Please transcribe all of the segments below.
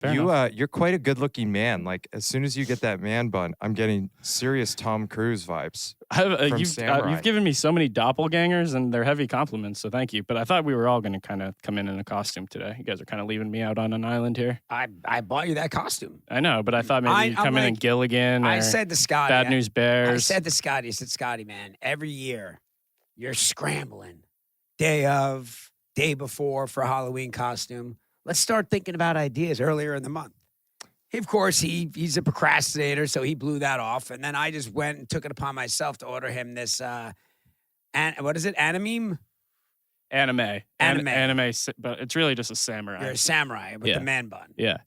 Fair enough. You're quite a good-looking man. Like, as soon as you get that man bun, I'm getting serious Tom Cruise vibes. You've given me so many doppelgangers, and they're heavy compliments, so thank you. But I thought we were all going to kind of come in a costume today. You guys are kind of leaving me out on an island here. I bought you that costume. I know, but I thought maybe you'd come in Gilligan. I said to Scotty. Bad News Bears. I said to Scotty, I said, Scotty, man, every year you're scrambling. Day of, day before for a Halloween costume. Let's start thinking about ideas earlier in the month. Of course, he's a procrastinator, so he blew that off. And then I just went and took it upon myself to order him this, what is it, Anime, but it's really just a samurai. You're a samurai with the man bun. Yeah.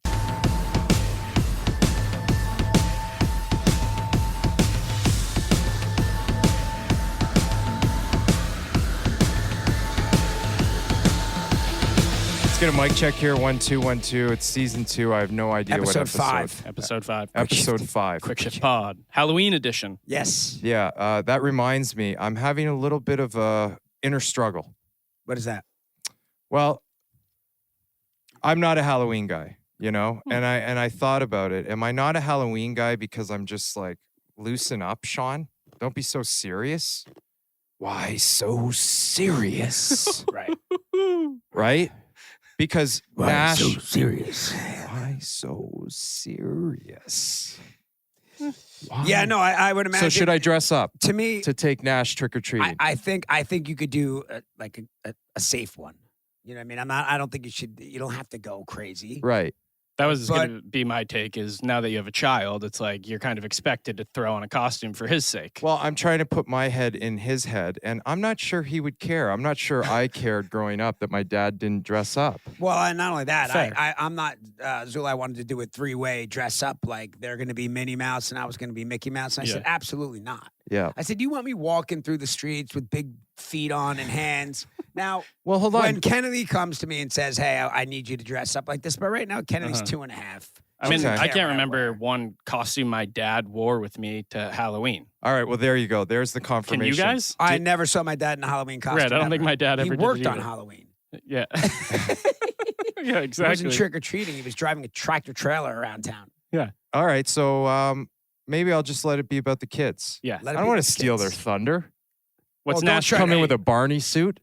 Get a mic check here. 1 2 1 2. It's season 2. I have no idea what episode. Episode 5. Episode 5. Quickshift Pod. Halloween edition. Yes. Yeah. That reminds me. I'm having a little bit of a inner struggle. What is that? Well, I'm not a Halloween guy, you know, and I thought about it. Am I not a Halloween guy because I'm just like, loosen up, Sean? Don't be so serious. Why so serious? Right. Right? Because Nash. Why so serious? Why so serious? Why? Yeah, no, I would imagine. So should I dress up to me to take Nash trick or treating? I think you could do a safe one. You know what I mean? I don't think you don't have to go crazy. Right. That was going to be my take is now that you have a child, it's like you're kind of expected to throw on a costume for his sake. Well, I'm trying to put my head in his head, and I'm not sure he would care. I'm not sure I cared growing up that my dad didn't dress up. Well, and not only that, Fair. I'm not, Zula, I wanted to do a 3-way dress up, like they're going to be Minnie Mouse and I was going to be Mickey Mouse. And I said, absolutely not. Yeah. I said, you want me walking through the streets with big feet on and hands? Now, well, hold on. When Kennedy comes to me and says, hey, I need you to dress up like this, but right now Kennedy's 2.5. I mean, Okay. I can't remember one costume my dad wore with me to Halloween. All right, well, there you go. There's the confirmation. Can you guys? I never saw my dad in a Halloween costume. Right, I don't think my dad ever did. He worked on Halloween. Yeah. Yeah, exactly. He wasn't trick-or-treating. He was driving a tractor trailer around town. Yeah. All right, so maybe I'll just let it be about the kids. Yeah. I don't want to steal their thunder. What's Well, Nash don't come in with a Barney suit?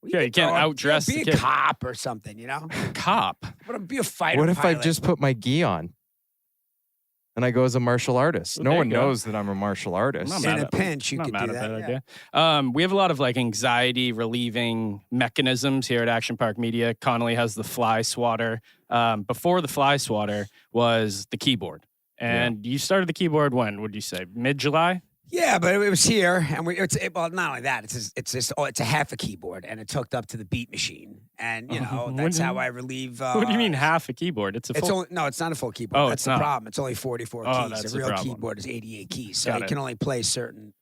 Yeah, you can't outdress be the a kid. cop or something, you know? Cop? Be a fighter What if pilot. I just put my gi on and I go as a martial artist? Well, no there one you go. knows that I'm a martial artist. I'm In not a mad at- pinch, you not could mad do at that. idea. We have a lot of like anxiety relieving mechanisms here at Action Park Media. Connolly has the fly swatter. Before the fly swatter was the keyboard. And you started the keyboard when, would you say, mid-July? Yeah, but it was here, and well, not only that, it's a half a keyboard, and it's hooked up to the beat machine, and you know that's how I relieve. What do you mean half a keyboard? It's a full. No, it's not a full keyboard. Oh, That's it's the not. problem. It's only 44 Oh, keys. that's A the real problem. keyboard is 88 keys, so Got you it. can only play certain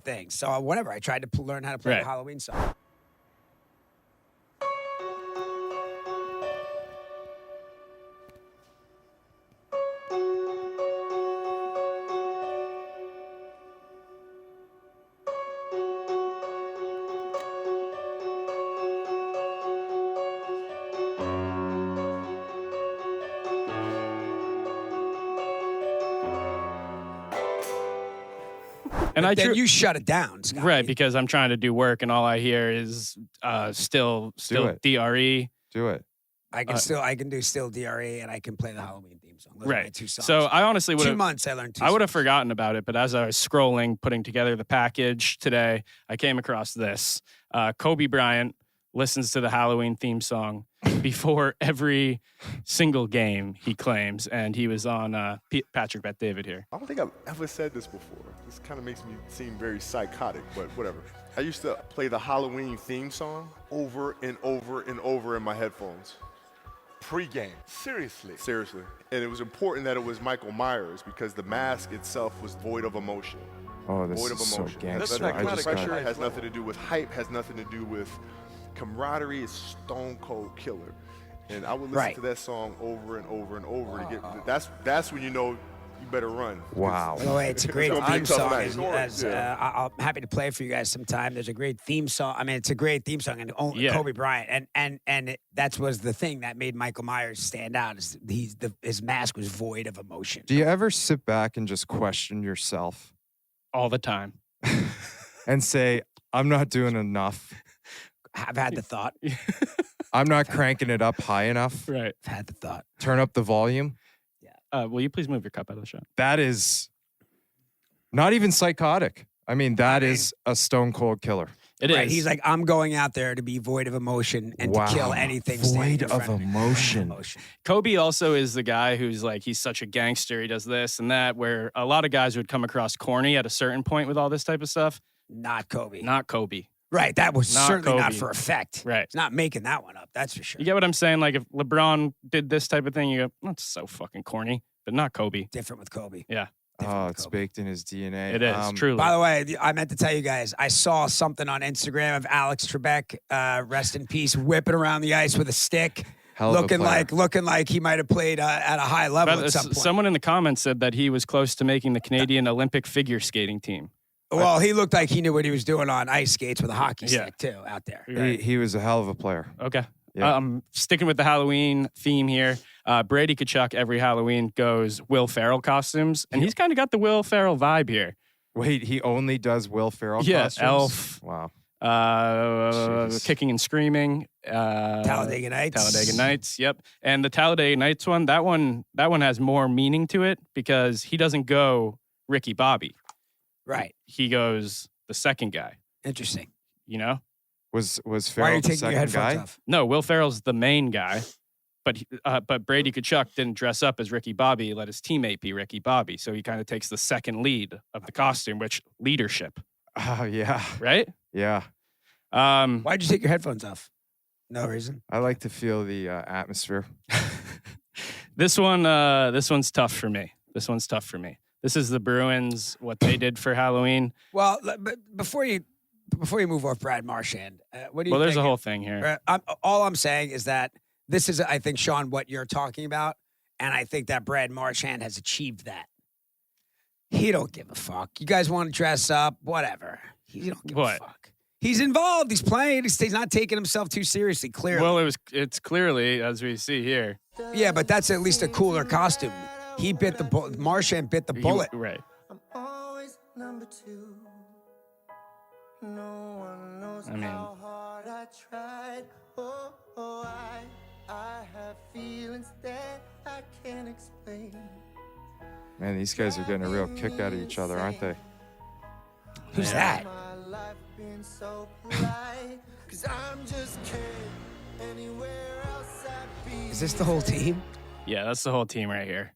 things. So whatever, I tried to learn how to play Right. a Halloween song. And Then you shut it down, Scotty. Right, because I'm trying to do work, and all I hear is still it. DRE. Do it. I can do still DRE, and I can play the Halloween theme song. Those are my Right. 2 songs. So I honestly would 2 have. months I learned 2 I would have songs. forgotten about it, but as I was scrolling, putting together the package today, I came across this. Kobe Bryant listens to the Halloween theme song before every single game, he claims, and he was on Patrick Bet David here. I don't think I've ever said this before. This kind of makes me seem very psychotic, but whatever. I used to play the Halloween theme song over and over and over in my headphones. Pre-game. Seriously. And it was important that it was Michael Myers because the mask itself was void of emotion. Oh, this Void is of so emotion. gangster. That I just pressure got has nothing to do with hype, has nothing to do with camaraderie. It's stone cold killer. And I would listen to that song over and over and over to get. That's when you know you better run. Wow. By the way, it's a great gonna be a theme tough song. night. I'm happy to play it for you guys sometime. There's a great theme song. I mean, it's a great theme song, and Yeah. Kobe Bryant, and that was the thing that made Michael Myers stand out. Is his mask was void of emotion. Do you ever sit back and just question yourself All the time. and say, I'm not doing enough? I've had the thought. I'm not cranking it up high enough. Right. I've had the thought. Turn up the volume. Will you please move your cup out of the shot? That is not even psychotic. I mean, that is a stone cold killer. It is. Right, he's like, I'm going out there to be void of emotion and to kill anything. standing Void in front of me. emotion. Kobe also is the guy who's like, he's such a gangster. He does this and that, where a lot of guys would come across corny at a certain point with all this type of stuff. Not Kobe. Not Kobe. Right, that was Not certainly not Kobe. for effect. Right. He's not making that one up. That's for sure. You get what I'm saying? Like if LeBron did this type of thing, you go, that's so fucking corny, but not Kobe. Different with Kobe. Yeah. Oh, it's baked in his DNA. It is, truly. By the way, I meant to tell you guys, I saw something on Instagram of Alex Trebek, rest in peace, whipping around the ice with a stick, Hell of a player. looking like he might have played at a high level But at some point. someone in the comments said that he was close to making the Canadian Olympic figure skating team. Well, he looked like he knew what he was doing on ice skates with a hockey Yeah. stick too out there. He was a hell of a player. Okay. Yeah. Sticking with the Halloween theme here, Brady Tkachuk every Halloween goes Will Ferrell costumes, and he's kind of got the Will Ferrell vibe here. Wait, he only does Will Ferrell Yeah, costumes? Elf. Wow. Jeez. Kicking and Screaming. Talladega Nights. Talladega Nights. Yep. And the Talladega Nights one, that one has more meaning to it because he doesn't go Ricky Bobby. Right. He goes the second guy. Interesting. You know? Was Why are Ferrell you the taking your second headphones guy? off? No, Will Ferrell's the main guy, but Brady Tkachuk didn't dress up as Ricky Bobby. He let his teammate be Ricky Bobby. So he kind of takes the second lead of the costume, which leadership, Oh, yeah. right? Yeah. Why'd you take your headphones off? No reason. I like to feel the atmosphere. This one's tough for me. This is the Bruins, what they did for Halloween. Well, but before you move off Brad Marchand, what do you Well, there's think? a whole thing here. All I'm saying is that this is, I think, Sean, what you're talking about, and I think that Brad Marchand has achieved that. He don't give a fuck. You guys want to dress up, whatever. He don't give a fuck. He's involved. He's playing. He's not taking himself too seriously. Clearly. Well, it's clearly, as we see here. Yeah, but that's at least a cooler costume. He bit the bullet. Marchand bit the bullet. Right. I'm always number two. No one knows I mean- how hard I tried. Oh, I have feelings that I can't explain. Man, these guys are getting a real kick out of each other, aren't they? Who's Yeah. that? My life been so polite, 'cause I'm just kidding. Anywhere else I'd be. Is this the whole team? Yeah, that's the whole team right here.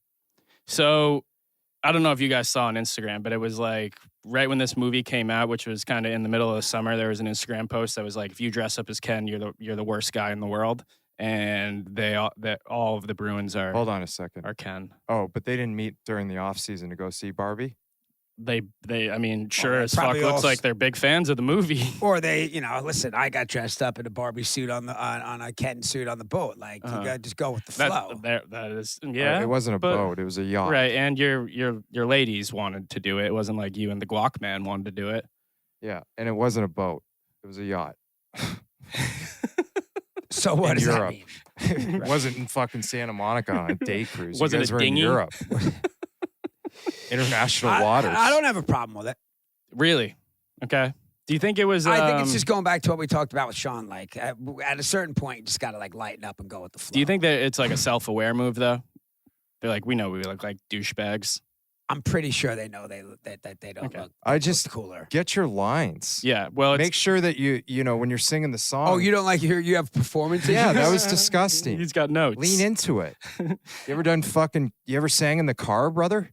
So I don't know if you guys saw on Instagram, but it was like right when this movie came out, which was kind of in the middle of the summer, there was an Instagram post that was like, if you dress up as Ken, you're the worst guy in the world. And all of the Bruins are Hold on a second. Ken. Oh, but they didn't meet during the off season to go see Barbie? They I mean, sure they as fuck probably looks all like they're big fans of the movie. Or they, listen, I got dressed up in a Barbie suit on a Ken suit on the boat. Like, you got to just go with the flow. That is, yeah. It wasn't a but- boat. It was a yacht. Right, and your ladies wanted to do it. It wasn't like you and the Guac man wanted to do it. Yeah. And it wasn't a boat. It was a yacht. So what in does Europe. that mean? It wasn't in fucking Santa Monica on a day cruise. Was you it guys a were dinghy? in Europe. International waters. I don't have a problem with it. Really? Okay. Do you think it was? I think it's just going back to what we talked about with Sean. Like, at a certain point, you just got to lighten up and go with the flow. Do you think that it's like a self-aware move though? They're like, we know we look like douchebags. I'm pretty sure they know that they don't Okay. look. I just cooler. get your lines. Yeah. Well, it's, Make sure that you know when you're singing the song. Oh, you don't like you have performances? Yeah, that was disgusting. he's got notes. Lean into it. You ever sang in the car, brother?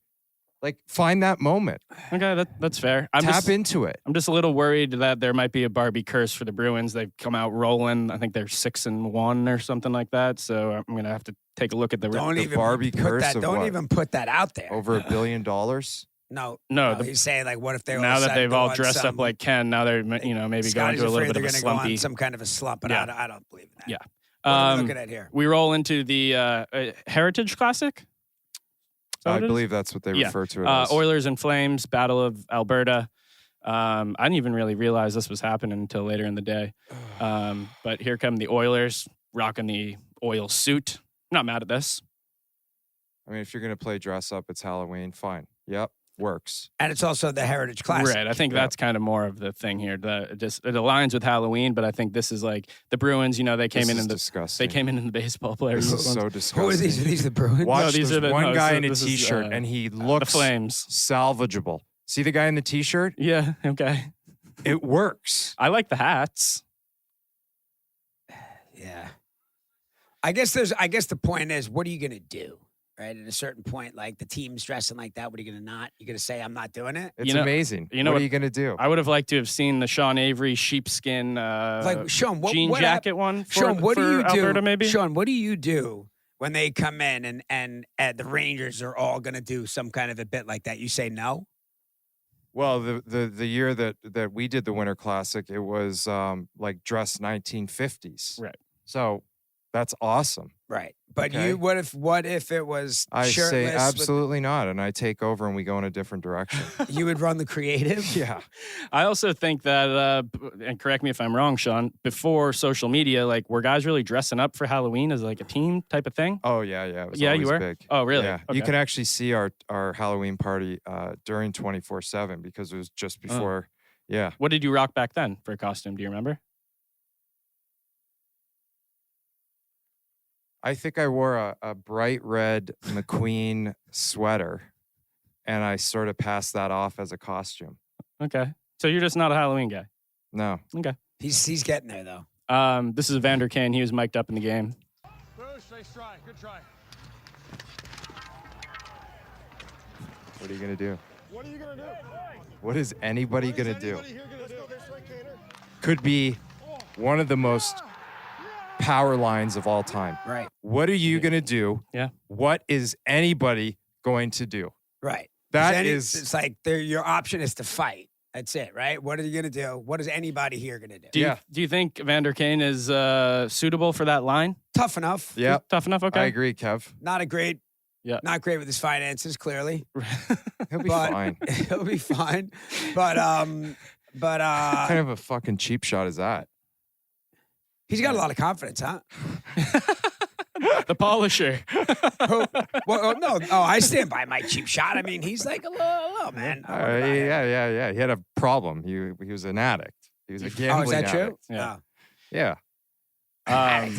Like, find that moment. Okay, that's fair. Tap into it. I'm just a little worried that there might be a Barbie curse for the Bruins. They've come out rolling. I think they're 6-1 or something like that. So I'm gonna have to take a look at the. Don't The even Barbie put curse that. of Don't what? even put that out there. Over $1 billion. No, the- he's saying like, what if they now all that they've all dressed up like Ken, now they're maybe Scotty's going to a little afraid bit they're of a gonna go on slumpy. some kind of a slump, but Yeah. I don't believe in that. Yeah. What are we looking at here? We roll into the Heritage Classic. that I what it is? believe that's what they Yeah. refer to it as. Oilers and Flames, Battle of Alberta. I didn't even really realize this was happening until later in the day. But here come the Oilers rocking the oil suit. Not mad at this. I mean, if you're going to play dress up, it's Halloween. Fine. Yep. Works. And it's also the Heritage Classic. Right. I think that's kind of more of the thing here. It aligns with Halloween, but I think this is like the Bruins, they came in disgusting. they came in the baseball players. This is so disgusting. Who are these? Are these the Bruins? Watch, No, these there's are the- one no, guy so in a this is, t-shirt, and he the looks Flames. salvageable. See the guy in the t-shirt? Yeah. Okay. It works. I like the hats. Yeah. I guess the point is, what are you gonna do? Right? At a certain point, like the team's dressing like that, what are you gonna not? You're gonna say, I'm not doing it? It's amazing. you know what what- are you going to do? I would have liked to have seen the Sean Avery sheepskin Like Sean, jean what jacket one for, Sean, what for do you Alberta, do? maybe? Sean, what do you do when they come in and the Rangers are all gonna do some kind of a bit like that? You say no? Well, the year that we did the Winter Classic, it was like dress 1950s. Right. So that's awesome. Right. But Okay. what if it was I shirtless say with- absolutely not, and I take over and we go in a different direction. you would run the creative? Yeah. I also think that, and correct me if I'm wrong, Sean, before social media, like, were guys really dressing up for Halloween as like a team type of thing? Oh yeah, yeah. It was Yeah, you always were? big. Oh, really? Yeah. Okay. You can actually see our Halloween party during 24/7 because it was just before. Yeah. What did you rock back then for a costume? Do you remember? I think I wore a bright red McQueen sweater, and I sort of passed that off as a costume. Okay. So you're just not a Halloween guy. No. Okay. He's getting there though. This is Vander Kane. He was mic'd up in the game. Bruce, nice try. Good try. What are you gonna do? What are you going to do? What is anybody gonna do? Anybody here going to do? Could be one of the most power lines of all time. Right. What are you gonna do? Yeah. What is anybody going to do? Right. That it's like your option is to fight. That's it, right? What are you gonna do? What is anybody here gonna do? Do you think Vander Kane is suitable for that line? Tough enough. Yeah. Tough enough? Okay. I agree, Kev. Not great Yeah. with his finances, clearly. He'll be But- fine. He'll be fine. But What kind of a fucking cheap shot is that? he's got a lot of confidence, huh? The polisher. No. Oh, I stand by my cheap shot. I mean, he's like a little man. Yeah. He had a problem. He was an addict. He was a gambling Oh, is that addict. true? Yeah. Oh. Yeah.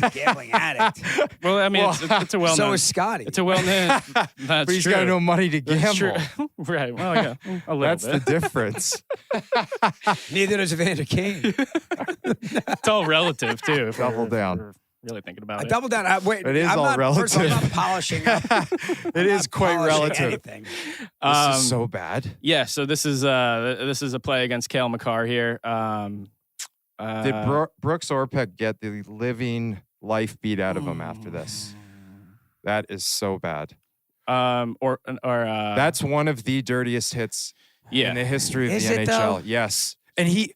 Gambling addict. Well, I mean, it's a well So known. is Scotty. It's a well known. That's But he's true. got no money to That's gamble. true. Right. Well, yeah. A little That's the bit. difference. Neither does Evander Kane. It's all relative too. If Double we're- down. we're really thinking about I it. double down. Wait, It is I'm all not, relative. First of all, I'm not polishing up. It is quite relative. Anything. This is so bad. Yeah. So this is a play against Cale Makar here. Did Brooks Orpik get the living life beat out of him after this? That is so bad. That's one of the dirtiest hits yeah. in the history of Is the it, NHL. though? Yes. And he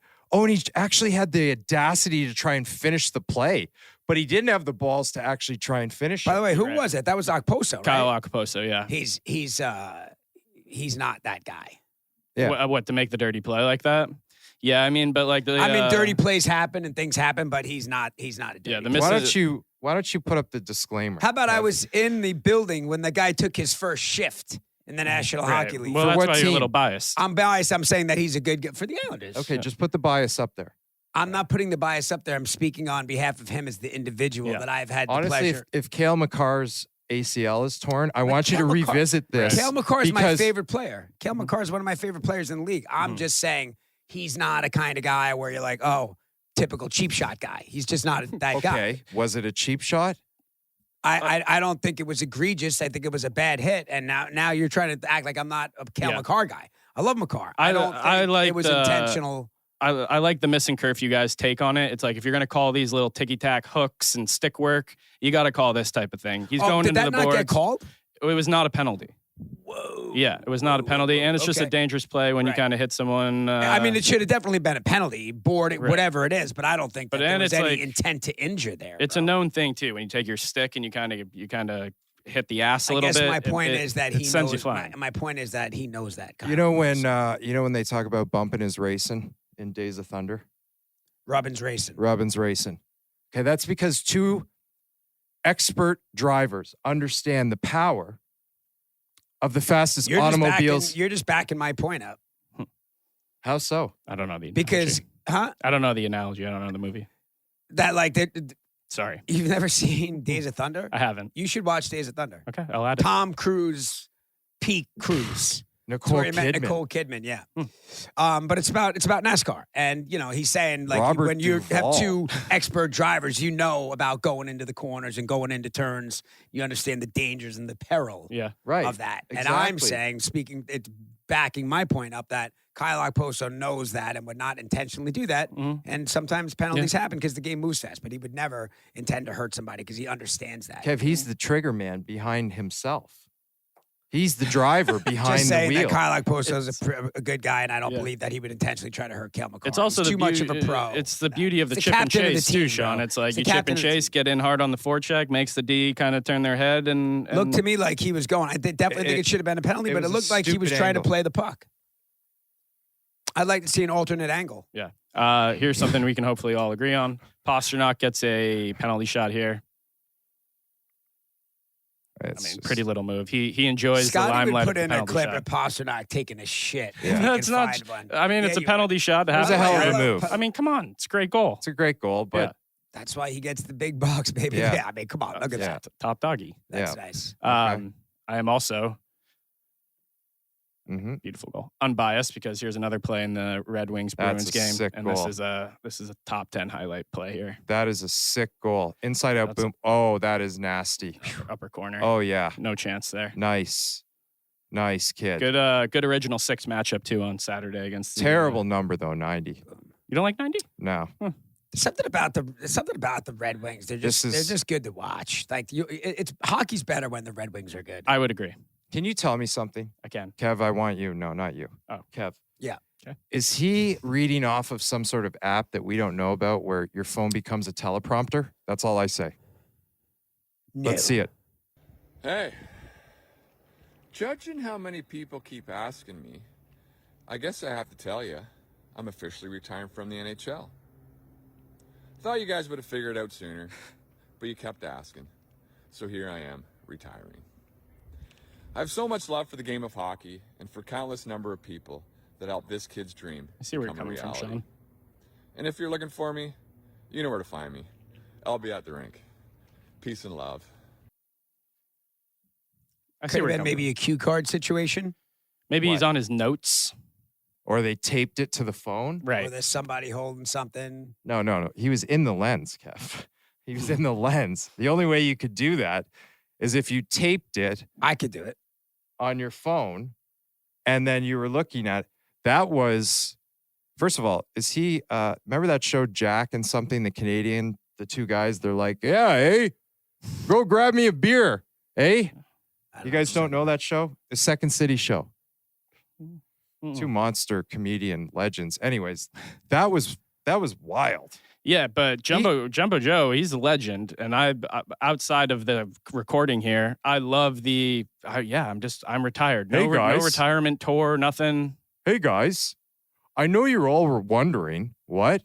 actually had the audacity to try and finish the play, but he didn't have the balls to actually try and finish By it. the way, who Right. was it? That was Okposo, right? Kyle Okposo. Yeah. He's not that guy. Yeah. What to make the dirty play like that? Yeah. I mean, but like the. I mean, dirty plays happen and things happen, but he's not a dirty. Yeah, the player. Why don't you put up the disclaimer? How about I Kev? was in the building when the guy took his first shift in the National Right. Hockey League? Well, For that's what why you're a team? little biased. I'm biased. I'm saying that he's a good guy for the Islanders. Okay, just put the bias up there. I'm not putting the bias up there. I'm speaking on behalf of him as the individual Yeah. that I've had the Honestly, pleasure. if Cale Makar's ACL is torn, I want you to Cale Makar- revisit this. Cale Makar is my because- favorite player. Cale Makar is one of my favorite players in the league. I'm just saying he's not a kind of guy where you're like, oh, typical cheap shot guy. He's just not that guy. Okay, was it a cheap shot? I don't think it was egregious. I think it was a bad hit. And now you're trying to act like I'm not a Cale Yeah. Makar guy. I love Makar. I- I don't think I like it was the- intentional. I like the missing curfew guys' take on it. It's like if you're going to call these little ticky tack hooks and stick work, you got to call this type of thing. He's going did into that the not boards. get called? It was not a penalty. Whoa. Yeah, it was not a penalty, and it's just a Okay. dangerous play when you Right. kind of hit someone. I mean, it should have definitely been a penalty, board, Right. whatever it is. But I don't think that But there then was it's any like- intent to injure there. it's bro. a known thing too. When you take your stick and you kind of hit the ass a I little guess bit. my point is that he sends you knows. flying. My point is that he knows that. Kyle You know when Wilson. they talk about bumping is racing in Days of Thunder? Robin's racing. Robin's racing. Okay, that's because two expert drivers understand the power of the fastest automobiles. You're just backing my point up How so? I don't know the analogy. because, I don't know the analogy. I don't know the movie. that like Sorry, you've never seen Days of Thunder. I haven't. You should watch Days of Thunder. Okay, I'll add it. Tom Cruise, peak cruise. Nicole Where he met Kidman. Nicole Kidman, yeah. But it's about NASCAR, and he's saying like Robert when you Duvall. have two expert drivers, you know about going into the corners and going into turns. You understand the dangers and the peril Yeah. Right. of that. And I'm exactly. saying, it's backing my point up that Kyle Okposo knows that and would not intentionally do that. Mhm. And sometimes penalties happen because the game moves fast, but he would never intend to hurt somebody because he understands that. Kev, he's the trigger man behind himself. He's the driver behind Just the saying wheel. that Kyle Okposo is a good guy, and I don't believe that he would intentionally try to hurt Kel McCarr. It's also He's the too much of beauty- a pro. It's the beauty of the He's chip and captain of the chase team, too, Sean. bro. It's like He's the you chip captain and of the chase, team. get in hard on the forecheck, makes the D kind of turn their head, and Looked to me like he was going. I definitely think it should have been a penalty, it but it was a looked like he was stupid trying to angle. play the puck. I'd like to see an alternate angle. Yeah. Here's something we can hopefully all agree on. Pasternak gets a penalty shot here. I It's mean, just- pretty little move. He enjoys the Scotty limelight would put of the in a penalty clip shot. of Pasternak taking a shit. Yeah. If he That's can not. find one. I mean, it's Yeah, a you penalty shot. To It was have a hell it. of a move. I mean, come on, it's a great goal. It's a great goal, but Yeah. That's why he gets the big bucks, baby. Yeah. Yeah, I mean, come on, look at Yeah. that. Top doggy. That's Yeah. nice. I am also mhm. beautiful goal, unbiased, because here's another play in the Red Wings Bruins That's a game, sick and goal. this is a top 10 highlight play here, That is a sick goal. Inside out That's- boom. Oh, that is nasty. upper corner. Oh yeah. No chance there. Nice. Nice kid. Good original 6 matchup too on Saturday against the, Terrible number though, 90. You don't like 90? No. Something about the Red Wings. They're This is- just good to watch. Like it's hockey's better when the Red Wings are good. I would agree. Can you tell me something? I can. Kev, I want you. No, not you. Oh. Kev. Yeah. Okay. Is he reading off of some sort of app that we don't know about where your phone becomes a teleprompter? That's all I say. No. Let's see it. Hey, judging how many people keep asking me, I guess I have to tell you, I'm officially retiring from the NHL. Thought you guys would have figured it out sooner, but you kept asking. So here I am, retiring. I have so much love for the game of hockey and for countless number of people that helped this kid's dream I see where you're become a coming from, reality. Sean. And if you're looking for me, you know where to find me. I'll be at the rink. Peace and love. I see Could have where you're been coming maybe a cue card situation. from. Maybe he's What? on his notes. Or they taped it to the phone? Or Right. there's somebody holding something. No. He was in the lens, Kev. He was in the lens. The only way you could do that is if you taped it I could do it. on your phone and then you were looking at that was first of all, is he remember that show Jack and something, the Canadian, the two guys, they're like, yeah, hey, go grab me a beer. Hey? I You guys don't know that show? The Second City show. Mm-mm. Two monster comedian legends. Anyways, that was wild. Yeah, but Jumbo Joe, he's a legend, and outside of the recording here, I love I'm retired. Hey, No guys. retirement tour, nothing. Hey guys, I know you're all wondering what?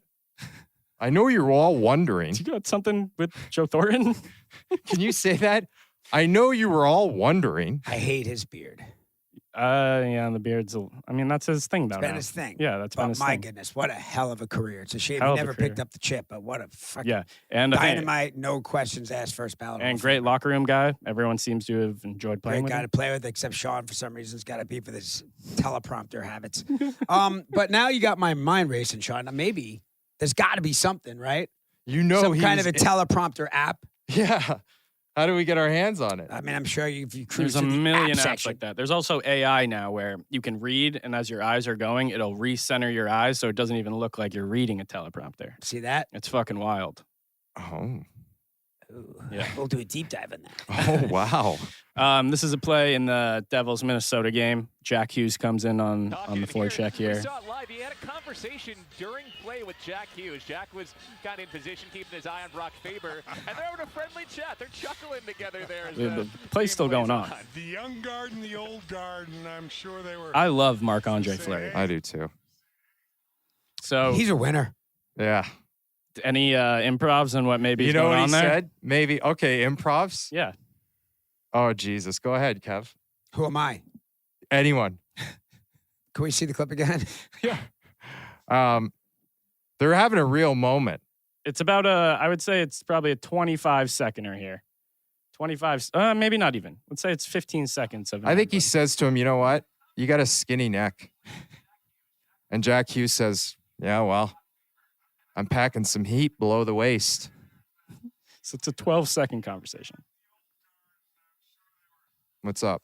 I know you're all wondering. You got something with Joe Thornton? Can you say that? I know you were all wondering. I hate his beard. Yeah, the beard's. I mean, that's his thing, though. It's been now. his thing. Yeah, that's been But his my thing. goodness, what a hell of a career. It's a shame Hell he of a never picked career. up the chip, but what a fucking Yeah, and I think, dynamite, no questions asked first ballot. Hall and of great Famer. locker room guy. Everyone seems to have enjoyed playing Great with guy him. to play with, except Sean for some reason has got to be for his teleprompter habits. But now you got my mind racing, Sean. Now maybe there's got to be something, right? You know Some he kind was of a teleprompter app. Yeah. How do we get our hands on it? I mean, I'm sure if you cruise There's a through the million app apps section, like that. There's also AI now where you can read, and as your eyes are going, it'll recenter your eyes so it doesn't even look like you're reading a teleprompter. see that? It's fucking wild. Oh. Ooh. Yeah. We'll do a deep dive on that. Oh wow. This is a play in the Devils Minnesota game. Jack Hughes comes in on the forecheck We here. saw it live. He had a conversation during play with Jack Hughes. Jack was kind of in position, keeping his eye on Brock Faber, and they're having a friendly chat. They're chuckling together there. As The play's still going on. The young guard and the old guard, and I'm sure they were. I love Marc-Andre Fleury. I do too. So He's a winner. Yeah. any improvs on what maybe You is know going what on he there? said? Maybe. Okay, improvs. Yeah. Oh, Jesus. Go ahead, Kev. Who am I? Anyone. Can we see the clip again? Yeah. They're having a real moment. It's about I would say it's probably a 25 seconder here. 25, maybe not even. Let's say it's 15 seconds of an I think he improv. says to him, you know what? You got a skinny neck. And Jack Hughes says, yeah, well, I'm packing some heat below the waist. So it's a 12-second conversation. What's up?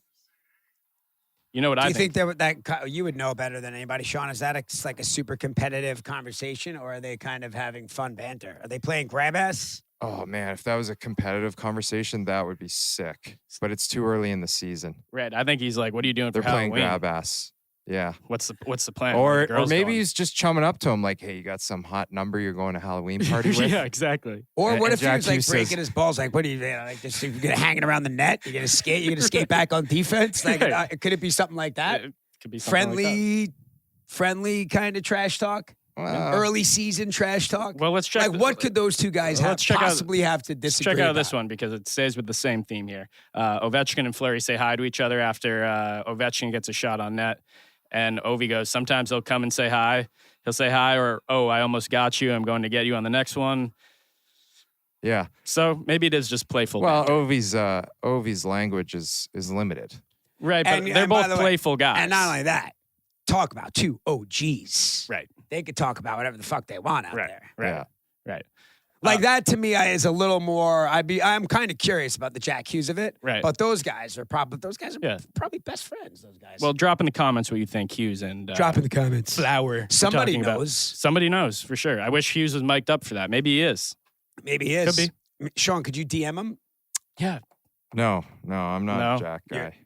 You know what Do I you think? think that you would know better than anybody, Sean? Is that like a super competitive conversation, or are they kind of having fun banter? Are they playing grab ass? Oh, man, if that was a competitive conversation, that would be sick. But it's too early in the season. Red. I think he's like, what are you doing They're for playing Halloween? grab ass. Yeah. What's the plan? Or Where the girls maybe going? he's just chumming up to him like, hey, you got some hot number you're going to Halloween party with? Yeah, exactly. Or And- what and if he Jack was like Hughes breaking says- his balls? Like, what are you like? Just you're gonna hanging around the net? You're gonna skate? You're gonna skate back on defense? Like, could it be something like that? It could be something like that. Friendly kind of trash talk. Early season trash talk. Well, let's check. Like, what could those two guys Let's check out- possibly have to Let's disagree check out about? this one because it stays with the same theme here. Ovechkin and Fleury say hi to each other after Ovechkin gets a shot on net. And Ovi goes, sometimes he'll come and say hi. He'll say hi or, oh, I almost got you. I'm going to get you on the next one. Yeah. So maybe it is just playful. Well, banter. Ovi's language is limited. Right, but And- they're and by both the way- playful guys. And not only that, talk about two OGs. Right, They could talk about whatever the fuck they want out right, there. right, Yeah. right. Like that to me is a little more. I'm kind of curious about the Jack Hughes of it. Right. But those guys are probably Yeah. probably best friends. Those guys. Well, drop in the comments what you think Hughes and drop in the comments. Flower. are Somebody talking about. knows. Somebody knows for sure. I wish Hughes was mic'd up for that. Maybe he is. Maybe he is. Could Sean, could you DM him? Yeah. No, I'm not No, a Jack you're- guy.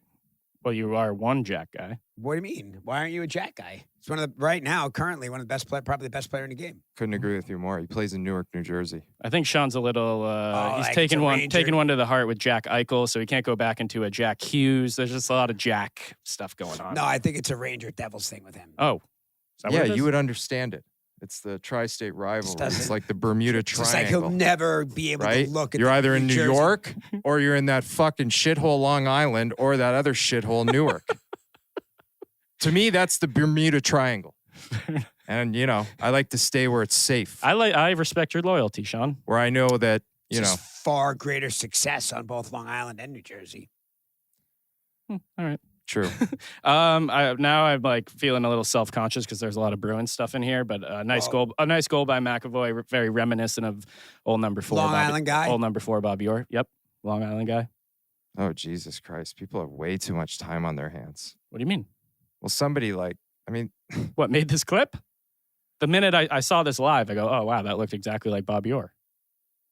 Well, you are one Jack guy. What do you mean? Why aren't you a Jack guy? It's one of the right now, currently one of the best probably the best player in the game. Couldn't agree with you more. He plays in Newark, New Jersey. I think Sean's a little. He's like taking it's a one Ranger. to the heart with Jack Eichel, so he can't go back into a Jack Hughes. There's just a lot of Jack stuff going on. No, I think it's a Ranger Devils thing with him. Oh, is that what Yeah, it is? you would understand it. It's the tri-state rivalry. doesn't- It's like the Bermuda It's just like Triangle. he'll never be able right? to look at. You're the either in New Jersey. York or you're in that fucking shithole Long Island or that other shithole Newark. To me, that's the Bermuda Triangle. And, I like to stay where it's safe, I respect your loyalty, Sean. where I know that, Just far greater success on both Long Island and New Jersey. All right. true. Now I'm like feeling a little self-conscious because there's a lot of Bruins stuff in here, but a nice goal by McAvoy, very reminiscent of old number 4. Long Island guy? Old number 4, Bobby Orr. Yep. Long Island guy. Oh, Jesus Christ. People have way too much time on their hands. What do you mean? Well, somebody What made this clip? The minute I saw this live, I go, oh, wow, that looked exactly like Bobby Orr.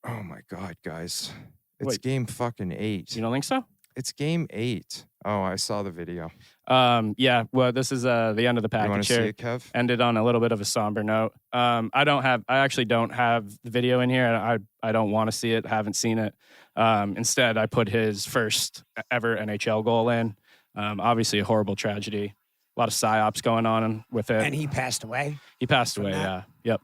oh my God, guys. It's Wait. game fucking 8. You don't think so? It's game 8. Oh, I saw the video. Yeah, well, this is the end of the You want package to see here. it, Kev? Ended on a little bit of a somber note. I actually don't have the video in here. I don't want to see it. Haven't seen it. Instead, I put his first ever NHL goal in. Obviously a horrible tragedy. A lot of psyops going on with it. And he passed away, He passed from away, that? yeah.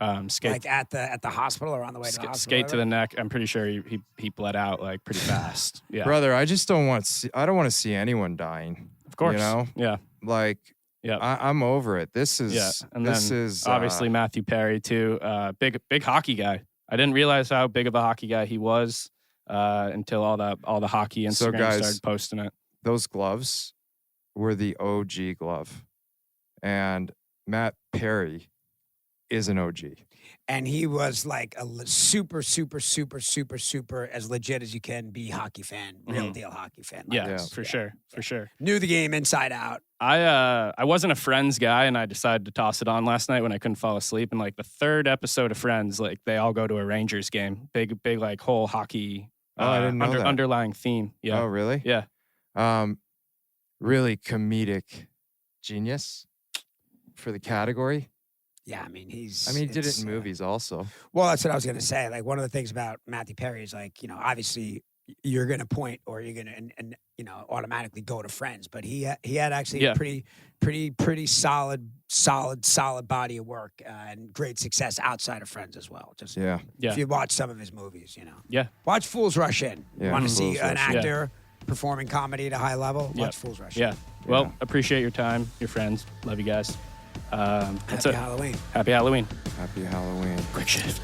Yep. Skate like at the hospital or on the way to the hospital. skate to the neck. I'm pretty sure he bled out like pretty fast. Yeah. Brother, I just don't want to see. I don't want to see anyone dying. Of course. You know, Yeah. like Yeah. I'm over it. This is. Yeah. And this then is obviously Matthew Perry too. Big hockey guy. I didn't realize how big of a hockey guy he was until all the hockey Instagram So, guys, started posting it. those gloves were the OG glove, and Matt Perry is an OG. And he was like a super as legit as you can be hockey fan, real deal hockey fan. Like Yeah, Yeah. for sure, for sure. Knew the game inside out. I wasn't a Friends guy, and I decided to toss it on last night when I couldn't fall asleep. And like the third episode of Friends, like they all go to a Rangers game, big like whole hockey I didn't know that. underlying theme. Yeah. Oh, really? Yeah. Really comedic genius for the category. Yeah, I mean, He did it in movies also. Well, that's what I was going to say. Like, one of the things about Matthew Perry is, like, obviously you're going to point or you're going to, and automatically go to Friends. But he had actually a pretty solid body of work and great success outside of Friends as well. Just if you watch some of his movies, Yeah. Watch Fools Rush In. Yeah, Want to Fools see an Rush In. actor performing comedy at a high level? Yeah. Watch Fools Rush In. Yeah. Well, appreciate your time, your friends. Love you guys. That's Happy it. Halloween. Happy Halloween. Happy Halloween. Quickshift.